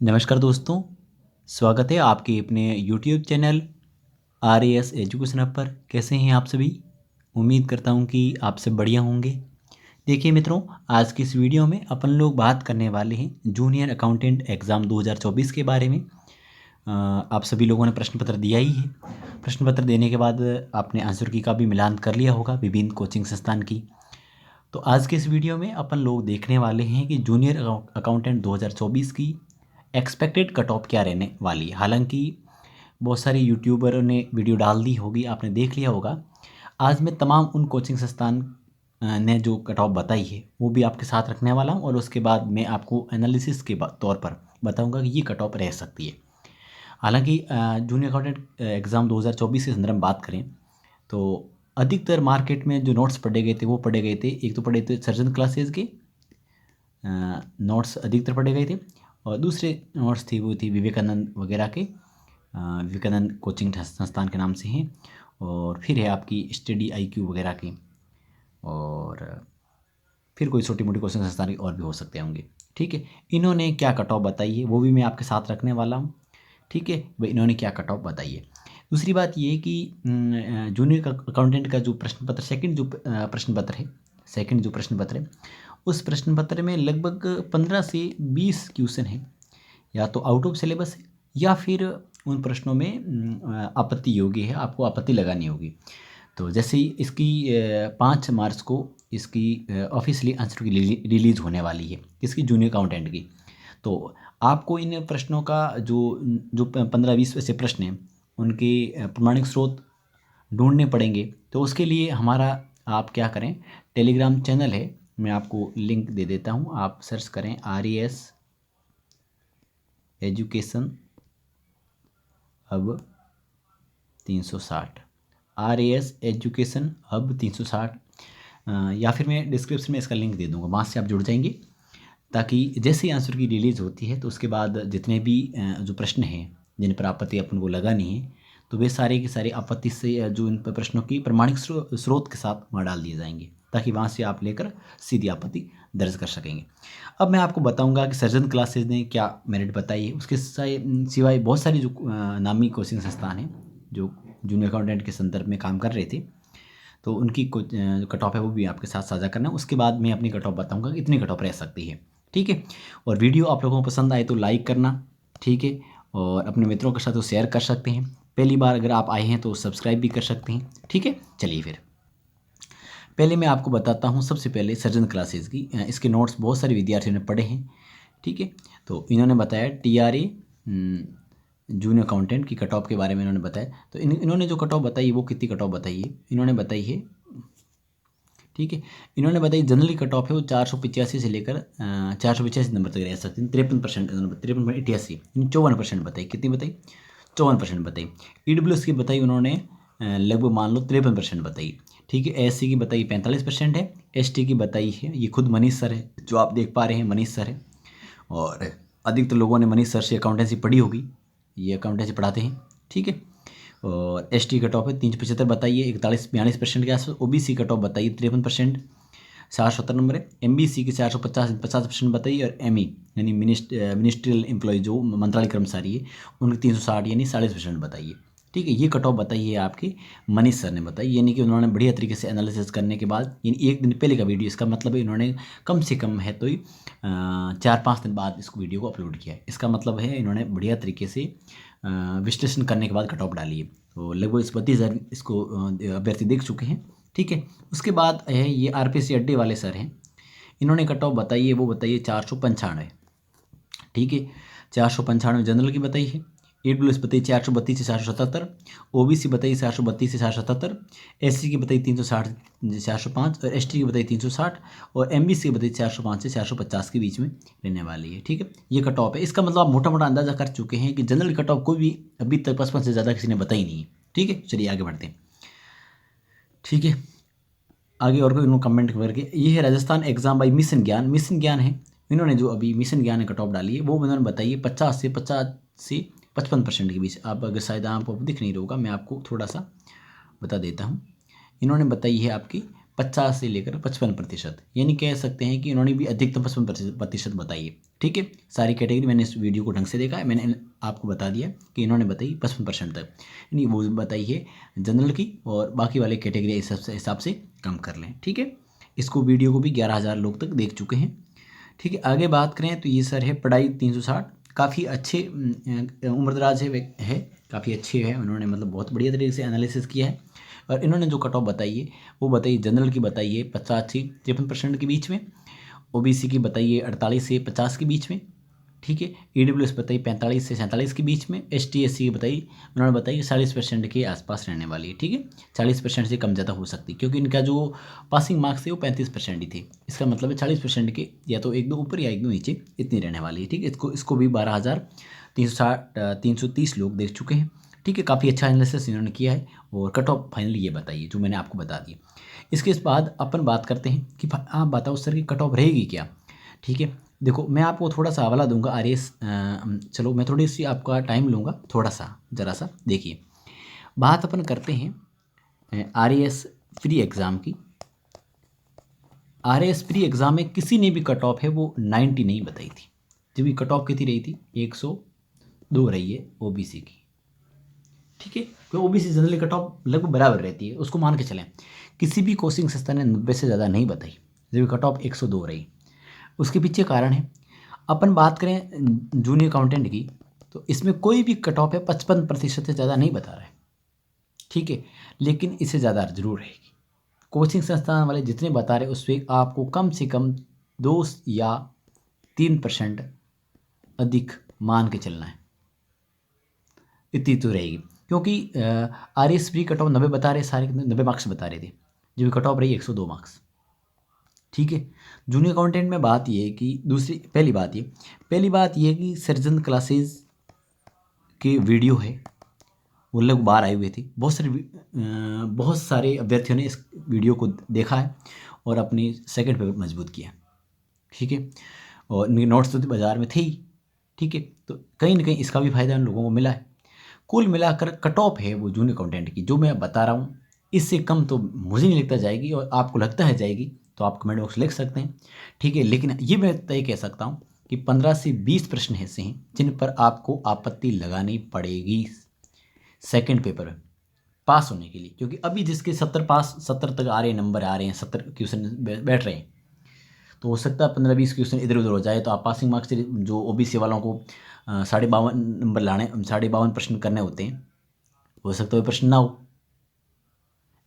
नमस्कार दोस्तों, स्वागत है आपके अपने YouTube channel R A S education hub पर। कैसे हैं आप सभी? उम्मीद करता हूं कि आप सब बढ़िया होंगे। देखिए मित्रों, आज की इस वीडियो में अपन लोग बात करने वाले हैं जूनियर अकाउंटेंट एग्ज़ाम 2024 के बारे में। आप सभी लोगों ने प्रश्न पत्र दिया ही है। प्रश्न पत्र देने के बाद आपने आंसर की का भी मिलान कर लिया होगा विभिन्न कोचिंग संस्थान की। तो आज के इस वीडियो में अपन लोग देखने वाले हैं कि जूनियर अकाउंटेंट 2024 की एक्सपेक्टेड कट ऑफ क्या रहने वाली है। हालांकि बहुत सारे यूट्यूबरों ने वीडियो डाल दी होगी, आपने देख लिया होगा। आज मैं तमाम उन कोचिंग संस्थान ने जो कट ऑफ बताई है वो भी आपके साथ रखने वाला हूँ, और उसके बाद मैं आपको एनालिसिस के तौर पर बताऊंगा कि ये कट ऑफ रह सकती है। हालांकि जूनियर अकाउंटेंट एग्ज़ाम 2024 के संदर्भ में बात करें तो अधिकतर मार्केट में जो नोट्स पढ़े गए थे वो पढ़े गए थे, एक तो पढ़े थे सर्जन क्लासेज के नोट्स अधिकतर पढ़े गए थे, और दूसरे नोट्स थी वो थी विवेकानंद वगैरह के, विवेकानंद कोचिंग संस्थान के नाम से हैं। और फिर है आपकी स्टडी आईक्यू वगैरह की, और फिर कोई छोटी मोटी कोचिंग संस्थान और भी हो सकते होंगे। ठीक है, इन्होंने क्या कट ऑफ बताई है वो भी मैं आपके साथ रखने वाला हूँ। ठीक है भाई, इन्होंने क्या कट ऑफ बताई है। दूसरी बात ये कि जूनियर अकाउंटेंट का जो प्रश्न पत्र सेकंड जो प्रश्न पत्र है, सेकंड जो प्रश्न पत्र है, उस प्रश्न पत्र में लगभग 15 से 20 क्वेश्चन है, या तो आउट ऑफ सिलेबस है या फिर उन प्रश्नों में आपत्ति योग्य है, आपको आपत्ति लगानी होगी। तो जैसे ही इसकी 5 मार्च को इसकी ऑफिशियली आंसर की रिलीज़ होने वाली है, इसकी जूनियर अकाउंटेंट की। तो आपको इन प्रश्नों का जो जो 15-20 ऐसे प्रश्न हैं उनके प्रमाणिक स्रोत ढूंढने पड़ेंगे। तो उसके लिए हमारा आप क्या करें, टेलीग्राम चैनल है, मैं आपको लिंक दे देता हूँ। आप सर्च करें RES education hub 360, RES education hub 360, या फिर मैं डिस्क्रिप्शन में इसका लिंक दे दूँगा, वहाँ से आप जुड़ जाएंगे। ताकि जैसे ही आंसर की रिलीज़ होती है तो उसके बाद जितने भी जो प्रश्न हैं जिन पर आपत्ति अपन को लगानी है, तो वे सारे के सारे आपत्ति से जो इन प्रश्नों की प्रमाणिक स्रोत के साथ वहाँ डाल दिए जाएंगे, ताकि वहाँ से आप लेकर सीधी आपत्ति दर्ज कर सकेंगे। अब मैं आपको बताऊंगा कि सर्जन क्लासेज ने क्या मेरिट बताई है। उसके सिवाय बहुत सारी जो नामी कोचिंग संस्थान हैं जो जूनियर अकाउंटेंट के संदर्भ में काम कर रहे थे, तो उनकी कुछ कट ऑफ है वो भी आपके साथ साझा करना है। उसके बाद मैं अपनी कट ऑफ बताऊँगा कि इतनी कट ऑफ रह सकती है। ठीक है, और वीडियो आप लोगों को पसंद आए तो लाइक करना। ठीक है, और अपने मित्रों के साथ वो शेयर कर सकते हैं। पहली बार अगर आप आए हैं तो सब्सक्राइब भी कर सकते हैं। ठीक है, चलिए फिर पहले मैं आपको बताता हूँ। सबसे पहले सर्जन क्लासेस की इसके नोट्स बहुत सारे विद्यार्थियों ने पढ़े हैं। ठीक है, तो इन्होंने बताया TRA जूनियर अकाउंटेंट की कट ऑफ के बारे में इन्होंने बताया। तो इन्होंने जो कट ऑफ बताई वो कितनी कट ऑफ बताई है, इन्होंने बताई है। ठीक है, इन्होंने बताई जनरली कट ऑफ है वो 485 से लेकर 485 नंबर तक रह सकते हैं। 53%, 83 54% बताई। कितनी बताई? 54% बताई। EWS की बताई उन्होंने लगभग मान लो 53% बताई। ठीक है, SC की बताई 45% है। ST की बताई है, ये खुद मनीष सर है जो आप देख पा रहे हैं, मनीष सर है। और अधिकतर लोगों ने मनीष सर से अकाउंटेंसी पढ़ी होगी, ये अकाउंटेंसी पढ़ाते हैं। ठीक है, और ST कट ऑफ है 375 बताइए, 41-42% के आसपास। OBC कट ऑफ बताइए 53%, 770 नंबर है। MBC की 450% बताइए, और ME यानी मिनिस्ट्रियल एम्प्लॉय जो मंत्रालय कर्मचारी है उनकी 360 यानी 40% बताइए। ठीक है, ये कट ऑफ बताइए आपके मनीष सर ने बताई, यानी कि उन्होंने बढ़िया तरीके से एनालिसिस करने के बाद, यानी एक दिन पहले का वीडियो, इसका मतलब है इन्होंने कम से कम है तो 4-5 दिन बाद इसको वीडियो को अपलोड किया है। इसका मतलब है इन्होंने बढ़िया तरीके से विश्लेषण करने के बाद कट ऑफ डाली है। तो लगभग इस 32,000 इसको अभ्यर्थी देख चुके हैं। ठीक है, उसके बाद है ये RPC अड्डे वाले सर हैं, इन्होंने कट ऑफ बताई है, वो बताइए 495। ठीक है, 495 जनरल की बताई है। EWS बताइए 432 से 477, OBC बताइए 432 से 477, SC की बताइए 360 से 405, और ST की बताइए 360, और MBC की बताइए 405 से 450 के बीच में रहने वाली है। ठीक है, ये कट ऑफ है। इसका मतलब आप मोटा मोटा अंदाजा कर चुके हैं कि जनरल कट ऑफ कोई भी अभी तक 55 से ज़्यादा किसी ने बताई नहीं है। ठीक है, चलिए आगे बढ़ते हैं। ठीक है, आगे और कोई उन्होंने कमेंट करके, ये है राजस्थान एग्जाम बाई मिशन ज्ञान। मिशन ज्ञान है, इन्होंने जो अभी मिशन ज्ञान ने कट ऑफ डाली है वो उन्होंने बताइए 50 से 55% के बीच। आप अगर शायद आपको दिख नहीं रहा होगा, मैं आपको थोड़ा सा बता देता हूँ। इन्होंने बताई है आपकी 50 से लेकर 55%, यानी कह सकते हैं कि इन्होंने भी अधिकतम 55% बताई है। ठीक है, सारी कैटेगरी मैंने इस वीडियो को ढंग से देखा है, मैंने आपको बता दिया कि इन्होंने बताई 55% तक, यानी वो बताई है जनरल की, और बाकी वाले कैटेगरी इस हिसाब से कम कर लें। ठीक है, इसको वीडियो को भी 11,000 लोग तक देख चुके हैं। ठीक है, आगे बात करें तो ये सर है पढ़ाई 360, काफ़ी अच्छे उम्रदराज है काफ़ी अच्छे है, उन्होंने मतलब बहुत बढ़िया तरीके से एनालिसिस किया है। और इन्होंने जो कट ऑफ बताई है वो बताइए, जनरल की बताई है 50 से 53% के बीच में, ओबीसी की बताइए 48 से 50 के बीच में। ठीक है, ईडब्ल्यूएस बताइए 45 से 47 के बीच में। एसटी एससी की बताइए, उन्होंने बताई 40% के आसपास रहने वाली है। ठीक है, 40% से कम ज़्यादा हो सकती है, क्योंकि इनका जो पासिंग मार्क्स थे वो 35% ही थे। इसका मतलब है 40% के या तो एक दो ऊपर या एक दो नीचे इतनी रहने वाली है। ठीक है, इसको भी 12,330 लोग देख चुके हैं। ठीक है, काफ़ी अच्छा एनालिसिस इन्होंने किया है, और कट ऑफ फाइनली ये बताइए जो मैंने आपको बता दिया। इसके बाद अपन बात करते हैं कि आप बताओ सर की कट ऑफ रहेगी क्या। ठीक है, देखो मैं आपको थोड़ा सा हवाला दूंगा आरएएस, चलो मैं थोड़ी सी आपका टाइम लूँगा, थोड़ा सा ज़रा सा देखिए। बात अपन करते हैं आरएएस प्री एग्ज़ाम की। आरएएस प्री एग्ज़ाम में किसी ने भी कट ऑफ है वो 90 नहीं बताई थी, जब कट ऑफ कितनी रही थी 102 रही है ओबीसी की। ठीक है, तो ओबीसी जनरली कट ऑफ लगभग बराबर रहती है, उसको मान के चलें। किसी भी कोचिंग संस्था ने 90 से ज़्यादा नहीं बताई, जब कट ऑफ 102 रही। उसके पीछे कारण है, अपन बात करें जूनियर अकाउंटेंट की, तो इसमें कोई भी कट ऑफ है 55% से ज़्यादा नहीं बता रहा है। ठीक है, लेकिन इससे ज़्यादा जरूर रहेगी। कोचिंग संस्थान वाले जितने बता रहे उससे आपको कम से कम 2 या 3% अधिक मान के चलना है, इतनी तो रहेगी। क्योंकि आरएएस प्री कट ऑफ 90 बता रहे, सारे 90 मार्क्स बता रहे थे, जो कट ऑफ रही 102 मार्क्स। ठीक है, जूनियर अकाउंटेंट में बात ये है कि पहली बात ये है कि सर्जन क्लासेस के वीडियो है वो लोग बाहर आए हुए थे, बहुत सारे अभ्यर्थियों ने इस वीडियो को देखा है और अपनी सेकंड पेपर मजबूत किया। ठीक है, और इनके नोट्स तो बाज़ार में थे ही। ठीक है, तो कहीं ना कहीं इसका भी फायदा उन लोगों को मिला है। कुल मिलाकर कट ऑफ है वो जूनियर अकाउंटेंट की जो मैं बता रहा हूँ, इससे कम तो मुझे नहीं लगता जाएगी, और आपको लगता है जाएगी तो आप कमेंट बॉक्स लिख सकते हैं। ठीक है, लेकिन ये मैं तय कह सकता हूँ कि 15 से 20 प्रश्न ऐसे हैं जिन पर आपको आपत्ति लगानी पड़ेगी सेकंड पेपर में पास होने के लिए, क्योंकि अभी जिसके 70 तक आ रहे हैं, नंबर आ रहे हैं, 70 क्वेश्चन बैठ रहे हैं, तो हो सकता है 15-20 क्वेश्चन इधर उधर हो जाए, तो आप पासिंग मार्क्स से जो ओबीसी वालों को 52 नंबर लाने, 52 प्रश्न करने होते हैं, हो सकता है वो प्रश्न ना हो।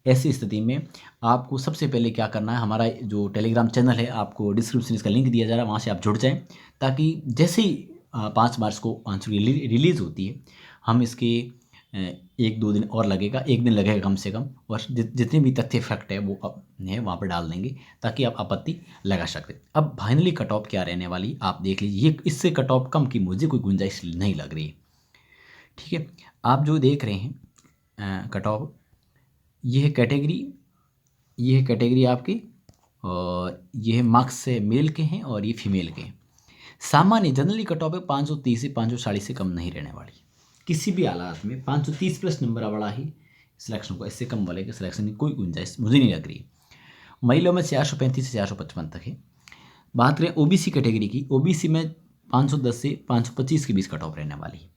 ऐसी स्थिति में आपको सबसे पहले क्या करना है, हमारा जो टेलीग्राम चैनल है, आपको डिस्क्रिप्शन इसका लिंक दिया जा रहा है, वहाँ से आप जुड़ जाएं, ताकि जैसे ही 5 मार्च को आंसर रिलीज़ होती है, हम इसके 1-2 दिन और लगेगा, 1 दिन लगेगा कम से कम, और जितने भी तथ्य फैक्ट है वो है वहाँ पर डाल देंगे, ताकि आप आपत्ति लगा सकते। अब फाइनली कट ऑफ क्या रहने वाली आप देख लीजिए, ये इससे कट ऑफ कम की मुझे कोई गुंजाइश नहीं लग रही है। ठीक है, आप जो देख रहे हैं कट ऑफ, ये है कैटेगरी आपकी, और ये है मार्क्स से मेल के हैं और ये फीमेल के हैं। सामान्य जनरली कट ऑफ है 530 से 540 से कम नहीं रहने वाली, किसी भी हालात में 530 प्लस नंबर वाला ही सिलेक्शन को, इससे कम वाले के सिलेक्शन की कोई गुंजाइश मुझे नहीं लग रही। महिलाओं में 435 से 455 तक है। बात करें ओबीसी कैटेगरी की, ओबीसी में 510 से 525 के बीच कट ऑफ रहने वाली है।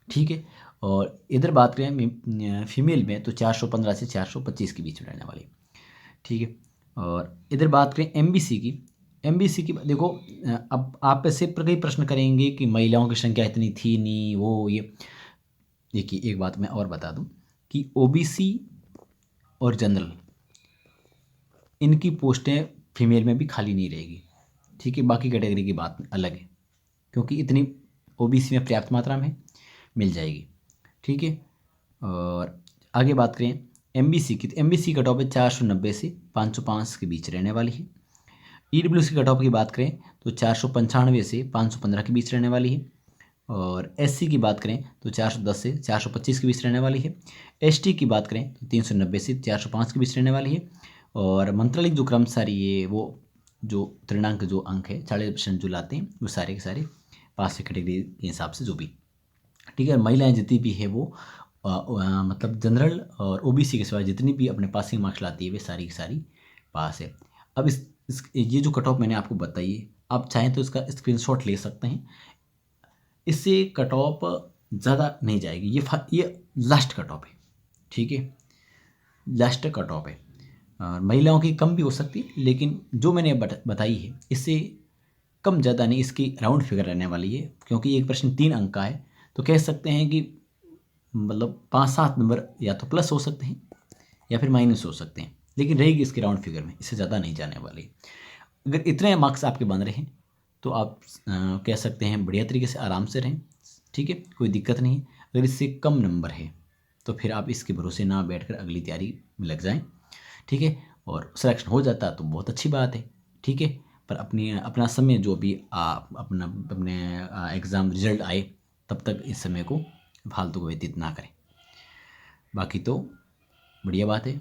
ठीक है, और इधर बात करें फीमेल में तो 415 से 425 के बीच में रहने वाली। ठीक है, और इधर बात करें एमबीसी की देखो, अब आप ऐसे कई प्रश्न करेंगे कि महिलाओं की संख्या इतनी थी नहीं, वो ये देखिए, एक बात मैं और बता दूं कि ओबीसी और जनरल इनकी पोस्टें फीमेल में भी खाली नहीं रहेगी। ठीक है, बाकी कैटेगरी की बात अलग है, क्योंकि इतनी ओबीसी में पर्याप्त मात्रा में मिल जाएगी। ठीक है, और आगे बात करें एमबीसी की, तो एमबीसी कट ऑफ 490 से 505 के बीच रहने वाली है। ईडब्ल्यूएस की कट ऑफ की बात करें तो 495 से 515 के बीच रहने वाली है, और एससी की बात करें तो 410 से 425 के बीच रहने वाली है। एसटी की बात करें तो 390 से 405 के बीच रहने वाली है, और मंत्रालय जो क्रम सारी ये वो जो त्रिणांक जो अंक है 40% जो लाते हैं वो सारे के सारे पास कैटेगरी के हिसाब से जो भी। ठीक है, महिलाएं जितनी भी है वो मतलब जनरल और ओबीसी के सिवाय जितनी भी अपने पासिंग मार्क्स लाती है वे सारी की सारी पास है। अब ये जो कट ऑफ मैंने आपको बताई है आप चाहें तो इसका स्क्रीनशॉट ले सकते हैं। इससे कट ऑफ ज़्यादा नहीं जाएगी, ये लास्ट कट ऑफ है, ठीक है, लास्ट कट ऑफ है। महिलाओं की कम भी हो सकती है, लेकिन जो मैंने बताई है इससे कम ज़्यादा नहीं, इसकी राउंड फिगर रहने वाली है, क्योंकि एक प्रश्न 3 अंक का है, तो कह सकते हैं कि मतलब 5-7 नंबर या तो प्लस हो सकते हैं या फिर माइनस हो सकते हैं, लेकिन रहेगी इसकी राउंड फिगर में, इससे ज़्यादा नहीं जाने वाली। अगर इतने मार्क्स आपके बन रहे हैं तो आप कह सकते हैं बढ़िया तरीके से आराम से रहें, ठीक है, कोई दिक्कत नहीं है। अगर इससे कम नंबर है तो फिर आप इसके भरोसे ना बैठकर अगली तैयारी में लग जाएं, ठीक है। और सिलेक्शन हो जाता तो बहुत अच्छी बात है, ठीक है। पर अपना समय जो भी अपने एग्ज़ाम रिजल्ट आए तब तक इस समय को फालतू को व्यतीत ना करें। बाकी तो बढ़िया बात है।